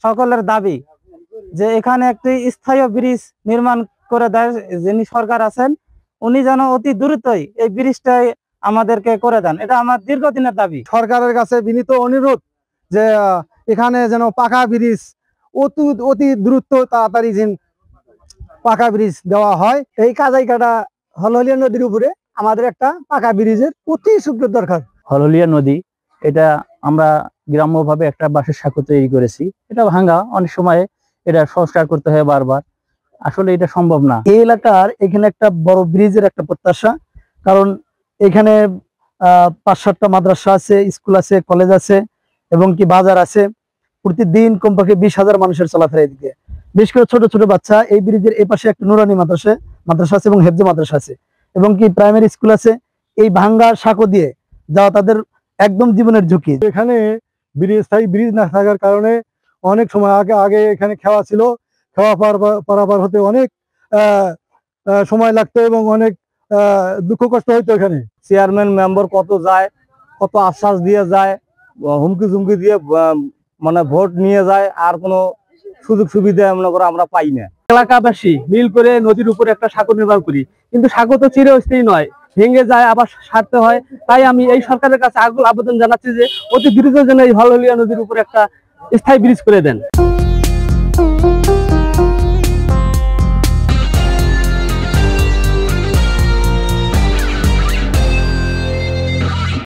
সকলের দাবি যে এখানে একটি স্থায়ী ব্রিজ নির্মাণ করে দেয়, যিনি সরকার আছেন উনি যেন অতি দ্রুতই এই ব্রিজটাই আমাদেরকে করে দেন। এটা আমার দীর্ঘদিনের দাবি। সরকারের কাছে বিনীত অনুরোধ যে এখানে যেন পাকা ব্রিজ অতি দ্রুত তাড়াতাড়ি যেন পাকা ব্রিজ দেওয়া হয়। এই কাজাইকাটা হলহলিয়া নদীর উপরে আমাদের একটা পাকা ব্রিজের অতি শীঘ্র দরকার। হলহলিয়া নদী, এটা আমরা গ্রাম্যভাবে একটা বাঁশের সাঁকো তৈরি করেছি। এটা ভাঙা, অনেক সময় এটা সংস্কার করতে হয় বারবার, আসলে এটা সম্ভব না। এই এলাকার এখানে একটা বড় ব্রিজের একটা প্রত্যাশা, কারণ এখানে ৫-৭টা মাদ্রাসা আছে, স্কুল আছে, কলেজ আছে এবং কি বাজার আছে। প্রতিদিন কমপক্ষে 20,000 মানুষের চলাফেরা এদিকে, বিশেষ করে ছোট ছোট বাচ্চা। এই ব্রিজের এই পাশে একটা নুরানি মাদ্রাসা আছে এবং হেফজে মাদ্রাসা আছে এবং কি প্রাইমারি স্কুল আছে। এই ভাঙ্গা সাঁকো দিয়ে যাওয়া তাদের একদম জীবনের ঝুঁকি। এখানে স্থায়ী ব্রিজ না থাকার কারণে অনেক সময় আগে এখানে খেওয়া ছিল, খেওয়া পারাপার হতে অনেক সময় লাগতো এবং অনেক দুঃখ কষ্ট হইতো। এখানে চেয়ারম্যান মেম্বার কত যায়, কত আশ্বাস দিয়ে যায়, হুমকি ঝুমকি দিয়ে মানে ভোট নিয়ে যায়, আর কোনো সুযোগ সুবিধা মনে করে আমরা পাই না। এলাকাবাসী মিল করে নদীর উপরে একটা সাঁকো নির্মাণ করি, কিন্তু সাঁকো তো চিরস্থায়ী নয়, ভেঙে যায়, আবার সারতে হয়। তাই আমি এই সরকারের কাছে আকুল আবেদন জানাচ্ছি যে অতি দ্রুত যেন এই হলহলিয়া নদীর উপরে একটা স্থায়ী ব্রিজ করে দেন।